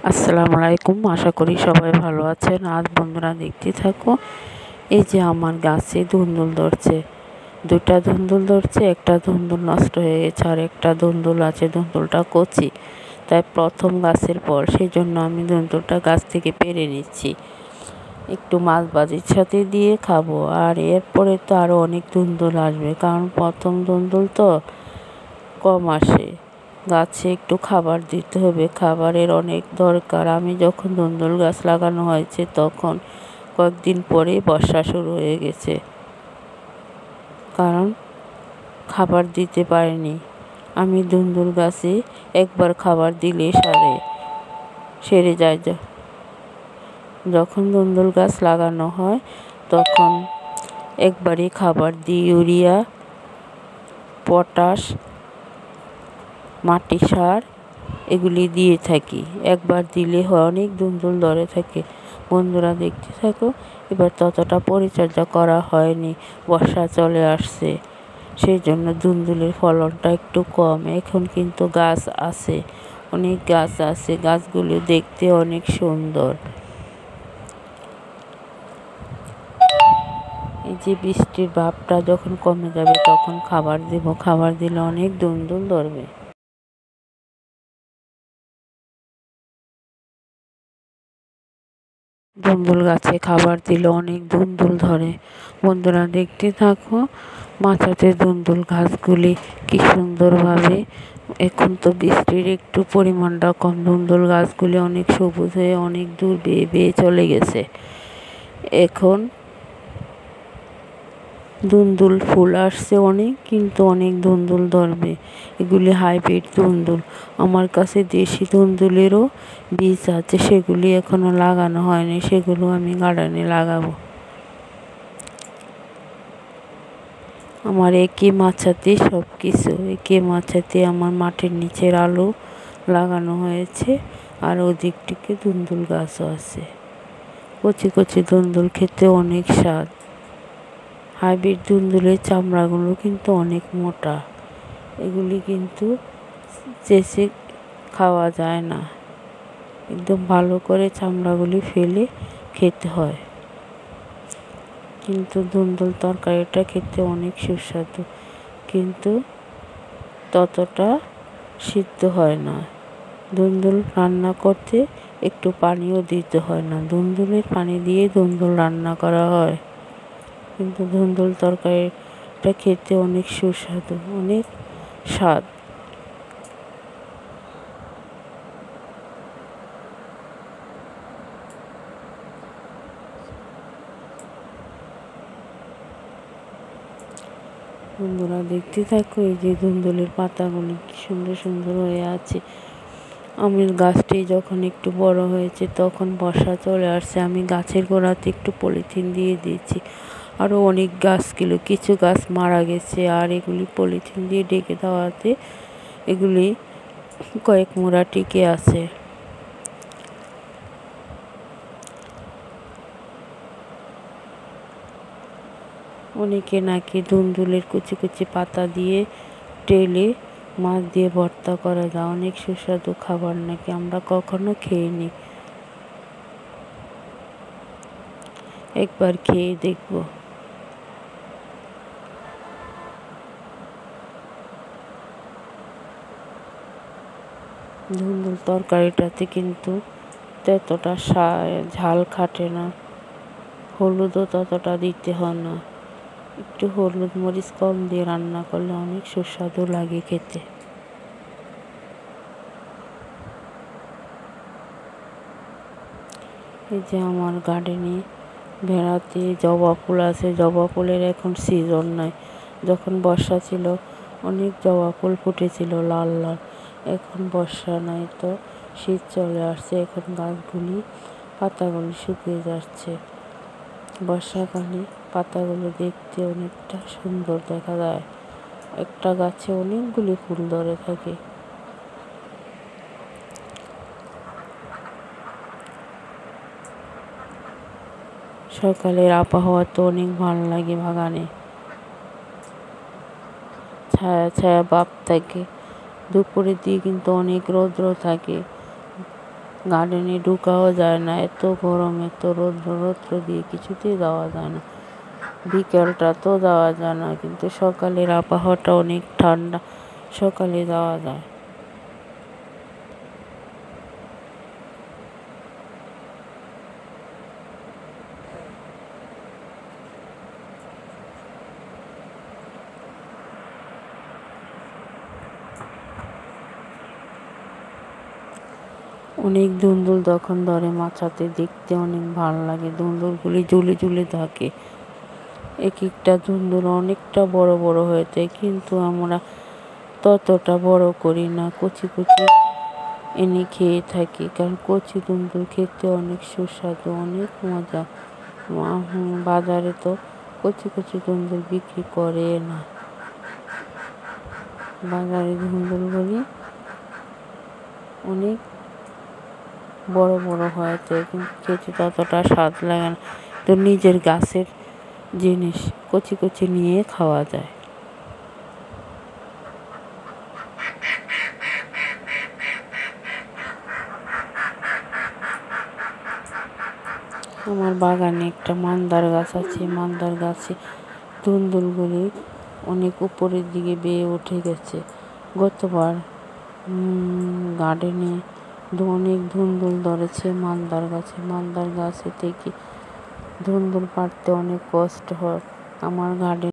আসসালামু আলাইকুম। আশা করি সবাই ভালো আছেন। আজ বন্ধুরা দেখতে থাকো, এই যে আমার গাছে ধুন্দুল ধরছে। দুটা ধুন্দুল ধরছে, একটা ধুন্দুল নষ্ট হয়ে গেছে আর একটা ধুন্দুল আছে। ধুন্দুলটা কচি, তাই প্রথম গাছের পর সেই জন্য আমি ধুন্দুলটা গাছ থেকে পেরে নিচ্ছি, একটু মাছ ভাজির সাথে দিয়ে খাবো। আর এরপরে তো আরও অনেক ধুন্দুল আসবে, কারণ প্রথম ধুন্দুল তো কম আসে। গাছে একটু খাবার দিতে হবে, খাবারের অনেক দরকার। আমি যখন ধুন্দুল গাছ লাগানো হয়েছে তখন কয়েকদিন পরেই বর্ষা শুরু হয়ে গেছে, কারণ খাবার দিতে পারিনি। আমি ধুন্দুল গাছে একবার খাবার দিলে সেরে যায়। যখন ধুন্দুল গাছ লাগানো হয় তখন একবারই খাবার দিই, ইউরিয়া, পটাশ, মাটি সার এগুলি দিয়ে থাকি। একবার দিলে হয়, অনেক ধুন্দুল ধরে থাকে। বন্ধুরা দেখতে থাকো। এবার ততটা পরিচর্যা করা হয়নি, বর্ষা চলে আসছে, সেই জন্য ধুন্দুলের ফলনটা একটু কম। এখন কিন্তু গাছ আছে, অনেক গাছ আছে, গাছগুলো দেখতে অনেক সুন্দর। এই যে বৃষ্টির ভাবটা যখন কমে যাবে তখন খাবার দেব, খাবার দিলে অনেক ধুন্দুল ধরবে। ধুন্দুল গাছে খাবার দিলে অনেক ধুন্দুল ধরে। বন্ধুরা দেখতে থাকো, মাচাতে ধুন্দুল গাছগুলি কি সুন্দরভাবে, এখন তো বৃষ্টির একটু পরিমাণটা কম, ধুন্দুল গাছগুলি অনেক সবুজ হয়ে অনেক দূর বেয়ে বেয়ে চলে গেছে। এখন ধুন্দুল ফুল আসছে অনেক, কিন্তু অনেক ধুন্দুল ধরবে। এগুলি হাইব্রিড ধুন্দুল। আমার কাছে দেশি ধুন্দুলেরও বীজ আছে, সেগুলি এখনো লাগানো হয়নি, সেগুলো আমি গার্ডেনে লাগাবো। আমার একই মাচাতে সব কিছু, একই মাচাতে আমার মাটির নিচের আলু লাগানো হয়েছে, আর ওদিকটিকে ধুন্দুল গাছও আছে। কচি কচি ধুন্দুল খেতে অনেক স্বাদ। হাইব্রিড ধুন্দুলের চামড়াগুলো কিন্তু অনেক মোটা, এগুলি কিন্তু চেঁচে খাওয়া যায় না, একদম ভালো করে চামড়াগুলি ফেলে খেতে হয়। কিন্তু ধুন্দুল তরকারিটা খেতে অনেক সুস্বাদু, কিন্তু ততটা সিদ্ধ হয় না। ধুন্দুল রান্না করতে একটু পানিও দিতে হয় না, ধুন্দুলের পানি দিয়ে ধুন্দুল রান্না করা হয়। কিন্তু ধুন্দুল তরকারিটা খেতে অনেক সুস্বাদু, অনেক স্বাদ। বন্ধুরা দেখতে থাকো, এই যে ধুন্দুলের পাতাগুলি কি সুন্দর সুন্দর হয়ে আছে। আমের গাছটি যখন একটু বড় হয়েছে তখন বর্ষা চলে আসছে, আমি গাছের গোড়াতে একটু পলিথিন দিয়ে দিয়েছি। আরও অনেক গাছগুলো, কিছু গাছ মারা গেছে, আর এগুলি পলিথিন দিয়ে ঢেকে দেওয়াতে এগুলি কয়েক মোড়া টিকে আছে। অনেকে নাকি ধুন্দুলের কুচি কুচি পাতা দিয়ে টেলে মাছ দিয়ে ভর্তা করা যায়, অনেক সুস্বাদু খাবার নাকি, আমরা কখনো খেইনি, একবার খেয়ে দেখব। ধুন্দুল তরকারিটাতে কিন্তু ততটা ঝাল খাটে না, হলুদও ততটা দিতে হয় না, একটু হলুদ মরিচ কম দিয়ে রান্না করলে অনেক সুস্বাদু লাগে খেতে। এই যে আমার গার্ডেনে ভেড়াতে জবা ফুল আছে, জবা ফুলের এখন সিজন নাই। যখন বর্ষা ছিল অনেক জবা ফুল ফুটেছিল লাল লাল, এখন বর্ষা নাই তো শীত চলে আসছে, এখন গাছগুলি পাতাগুলি শুকিয়ে যাচ্ছে। বর্ষাকালে পাতাগুলো দেখতে অনেকটা সুন্দর দেখা যায়, একটা গাছে অনেকগুলি ফুল ধরে থাকে। সকালের আবহাওয়া তো অনেক ভালো লাগে, বাগানে ছায়া ছায়া ভাব থাকে, দুপুরের দিকে কিন্তু অনেক রৌদ্র থাকে, গার্ডেনে ঢুকাও যায় না, এত গরম, এত রৌদ্র দিয়ে কিছুতেই যাওয়া যায় না। বিকেলটা তো যাওয়া যায় না, কিন্তু সকালের আবহাওয়াটা অনেক ঠান্ডা, সকালে যাওয়া যায়। অনেক ধুন্দুল তখন ধরে মাচাতে, দেখতে অনেক ভালো লাগে। ধুন্দুলগুলি ঝুলে ঝুলে থাকে। এক একটা ধুন্দুল অনেকটা বড় বড় হয়ে যায়, কিন্তু আমরা ততটা বড় করি না, কচি কচি এনে খেয়ে থাকি। কারণ কচি ধুন্দুল খেতে অনেক সুস্বাদু, অনেক মজা। বাজারে তো কচি কচি ধুন্দুল বিক্রি করে না। বাজারে ধুন্দুলগুলি অনেক বড় বড় হয়ে যায়, কিন্তু খেতে ততটা স্বাদ লাগে না। তো নিজের গাছের জিনিস কচি কচি নিয়ে খাওয়া যায়। আমার বাগানে একটা মান্দার গাছ আছে। মান্দার গাছে ধুন্দুলগুলি অনেক উপরের দিকে বেয়ে উঠে গেছে। গতবার গার্ডেনে অনেক ধুন্দুল ধরেছে মান্দার গাছে। মান্দার গাছে থেকে ধুন্দুল পাড়তে অনেক কষ্ট হয়। আমার গার্ডেন